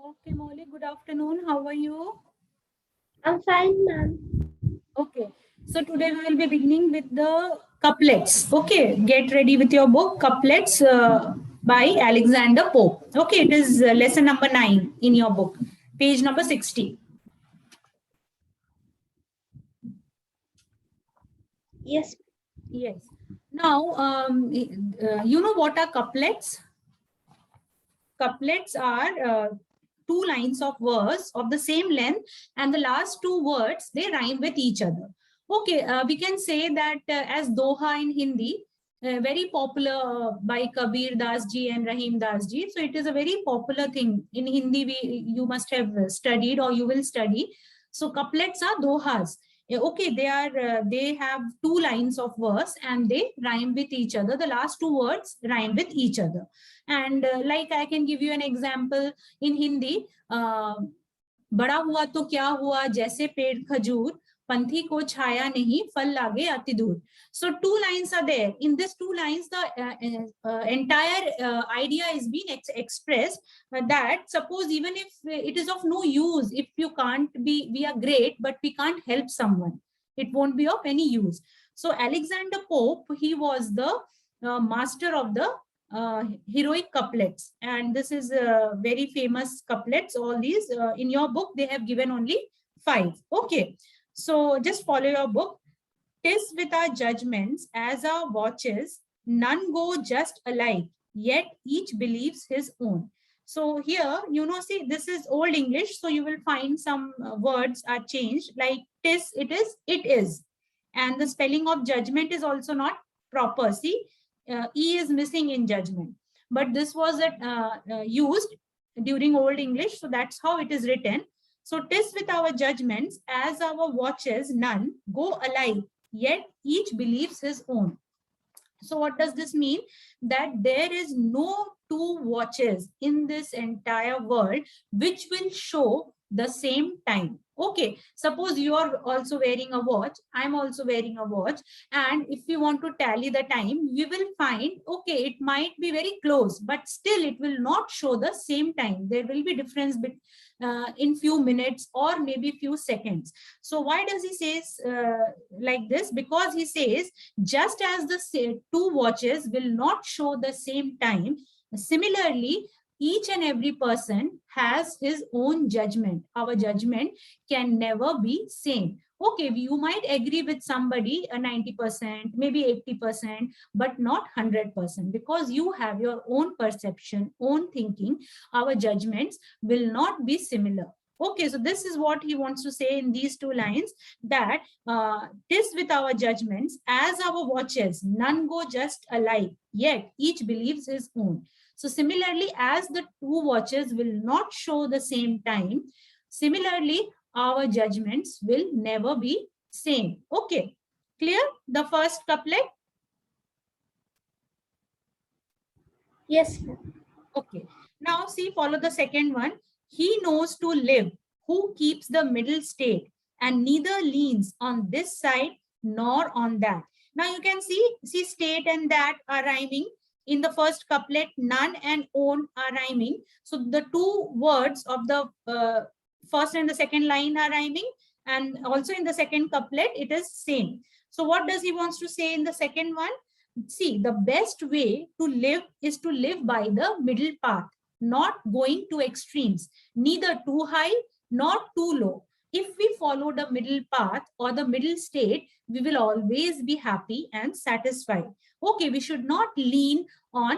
Okay, Molly, good afternoon. How are you? I'm fine, ma'am. Okay, so today we will be beginning with the couplets. Okay, get ready with your book, Couplets by Alexander Pope. Okay, it is lesson number 9 in your book, page number 60. Yes, Yes. Now, you know what are couplets? Couplets are two lines of verse of the same length, and the last two words they rhyme with each other. Okay, we can say that as Doha in Hindi, very popular by Kabir Das ji and Rahim Das ji. So it is a very popular thing in Hindi. You must have studied or you will study. So couplets are dohas. Okay, they have two lines of verse and they rhyme with each other. The last two words rhyme with each other. And like I can give you an example in Hindi. बड़ा हुआ तो क्या हुआ जैसे पेड़ खजूर पंथी को छाया नहीं फल लागे अति दूर. So two lines are there. In this two lines, the entire idea is being expressed, that suppose even if it is of no use, if you can't be, we are great, but we can't help someone, it won't be of any use. So Alexander Pope, he was the master of the heroic couplets, and this is very famous couplets. All these in your book they have given only 5. Okay, so just follow your book. Tis with our judgments as our watches, none go just alike, yet each believes his own. So here, see, this is Old English, so you will find some words are changed, like tis, it is, it is. And the spelling of judgment is also not proper. See, E is missing in judgment. But this was used during Old English, so that's how it is written. So, tis with our judgments, as our watches, none go alike, yet each believes his own. So what does this mean? That there is no two watches in this entire world which will show the same time. Okay, suppose you are also wearing a watch, I'm also wearing a watch, and if we want to tally the time, we will find, okay, it might be very close, but still it will not show the same time. There will be difference in few minutes or maybe few seconds. So why does he say like this? Because he says, just as the two watches will not show the same time, similarly, each and every person has his own judgment. Our judgment can never be same. Okay, you might agree with somebody a 90%, maybe 80%, but not 100%, because you have your own perception, own thinking. Our judgments will not be similar. Okay, so this is what he wants to say in these two lines, that tis with our judgments as our watches, none go just alike, yet each believes his own. So similarly, as the two watches will not show the same time, similarly, our judgments will never be same. Okay, clear the first couplet? yes, ma'am. Okay, now see, follow the second one. He knows to live who keeps the middle state and neither leans on this side nor on that. Now you can see state and that are rhyming. In the first couplet, none and own are rhyming. So the two words of the first and the second line are rhyming, and also in the second couplet it is same. So what does he wants to say in the second one? See, the best way to live is to live by the middle path, not going to extremes, neither too high nor too low. If we follow the middle path or the middle state, we will always be happy and satisfied. Okay, we should not lean on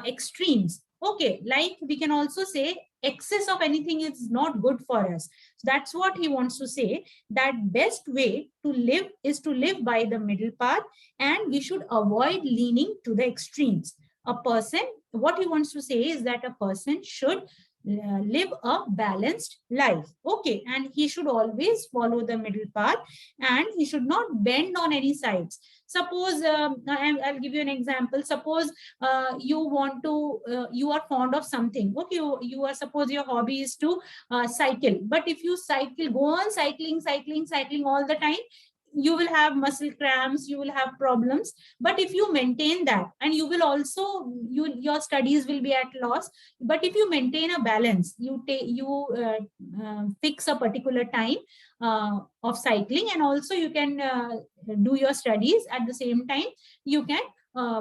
extremes. Okay, like we can also say excess of anything is not good for us. So that's what he wants to say, that best way to live is to live by the middle path, and we should avoid leaning to the extremes. A person, what he wants to say is that a person should live a balanced life. Okay, and he should always follow the middle path, and he should not bend on any sides. Suppose I'll give you an example. Suppose you are fond of something. Okay, you are, suppose your hobby is to cycle, but if you cycle, go on cycling all the time, you will have muscle cramps, you will have problems. But if you maintain that, and you will also, your studies will be at loss. But if you maintain a balance, you fix a particular time of cycling, and also you can do your studies at the same time, you can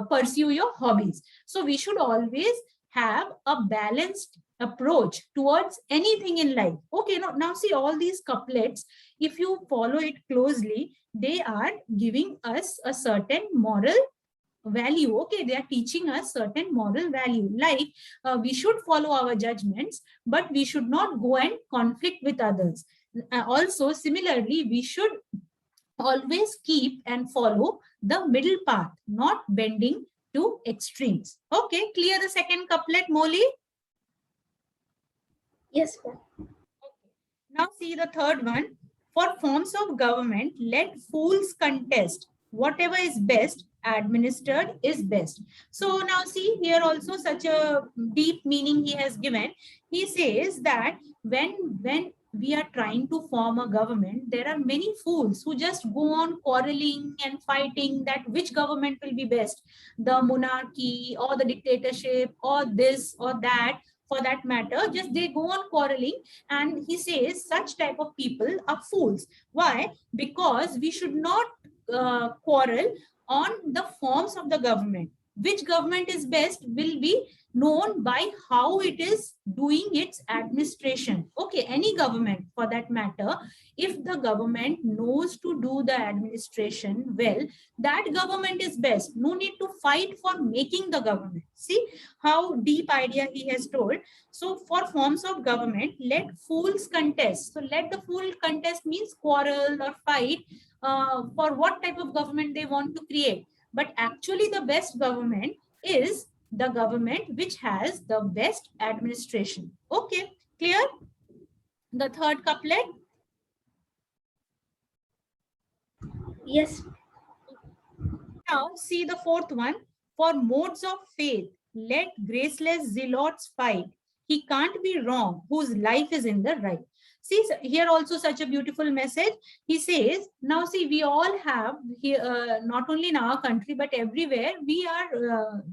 pursue your hobbies. So we should always have a balanced approach towards anything in life. Okay, now see all these couplets, if you follow it closely, they are giving us a certain moral value. Okay, they are teaching us certain moral value, like we should follow our judgments, but we should not go and conflict with others. Also, similarly, we should always keep and follow the middle path, not bending to extremes. Okay, clear the second couplet, Molly? Yes, ma'am. Now see the third one. For forms of government, let fools contest. Whatever is best administered is best. So now see here also such a deep meaning he has given. He says that when we are trying to form a government, there are many fools who just go on quarreling and fighting that which government will be best, the monarchy or the dictatorship or this or that. For that matter, just they go on quarreling, and he says such type of people are fools. Why? Because we should not quarrel on the forms of the government. Which government is best will be known by how it is doing its administration. Okay, any government for that matter, if the government knows to do the administration well, that government is best. No need to fight for making the government. See how deep idea he has told. So for forms of government, let fools contest. So let the fool contest means quarrel or fight for what type of government they want to create. But actually the best government is the government which has the best administration. Okay, clear? The third couplet? Yes. Now see the fourth one. For modes of faith, let graceless zealots fight. He can't be wrong whose life is in the right. See here also such a beautiful message. He says, now see, we all have here, not only in our country but everywhere,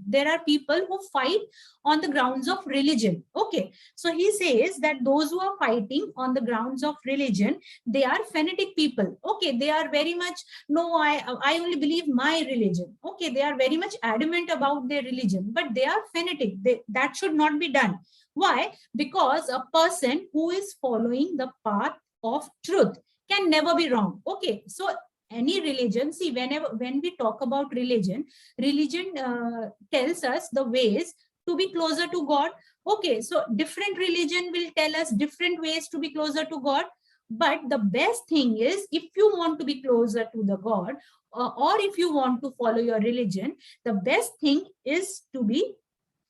there are people who fight on the grounds of religion. Okay, so he says that those who are fighting on the grounds of religion, they are fanatic people. Okay, they are very much, no, I only believe my religion. Okay, they are very much adamant about their religion, but they are fanatic. That should not be done. Why? Because a person who is following the path of truth can never be wrong. Okay, so any religion, see, when we talk about religion, tells us the ways to be closer to God. Okay, so different religion will tell us different ways to be closer to God. But the best thing is, if you want to be closer to the God, or if you want to follow your religion, the best thing is to be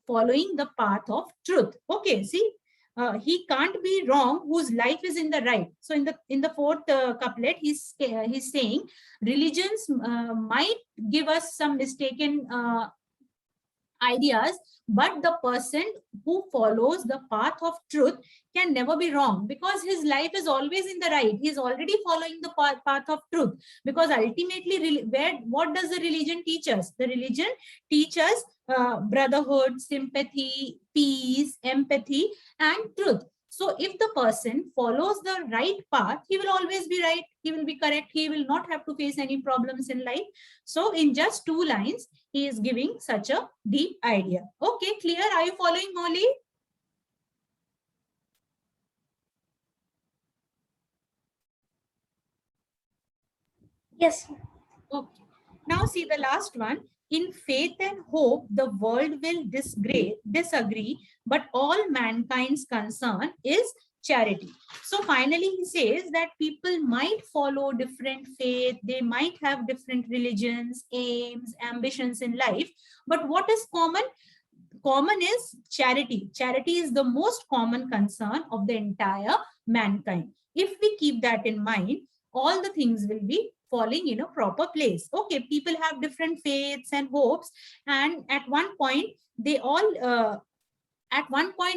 following the path of truth. Okay, see, he can't be wrong whose life is in the right. So in the fourth couplet, he's saying religions might give us some mistaken ideas, but the person who follows the path of truth can never be wrong, because his life is always in the right. He's already following the path of truth, because ultimately what does the religion teach us? The religion teaches brotherhood, sympathy, peace, empathy, and truth. So if the person follows the right path, he will always be right, he will be correct, he will not have to face any problems in life. So in just 2 lines, he is giving such a deep idea. Okay, clear? Are you following, Molly? Yes. Okay. Now see the last one. In faith and hope, the world will disagree, but all mankind's concern is charity. So finally, he says that people might follow different faith, they might have different religions, aims, ambitions in life, but what is common? Common is charity. Charity is the most common concern of the entire mankind. If we keep that in mind, all the things will be falling in a proper place. Okay, people have different faiths and hopes, and at one point they all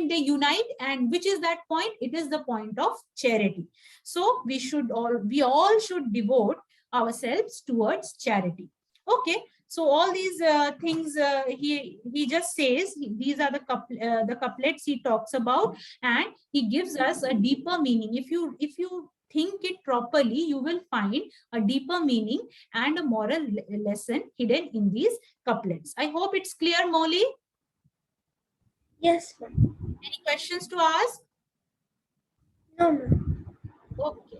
they unite, and which is that point? It is the point of charity. So we all should devote ourselves towards charity. Okay, so all these things he just says, these are the couplets he talks about, and he gives us a deeper meaning. If you think it properly, you will find a deeper meaning and a moral lesson hidden in these couplets. I hope it's clear, Molly. Yes, ma'am. Any questions to ask? No, ma'am. Okay.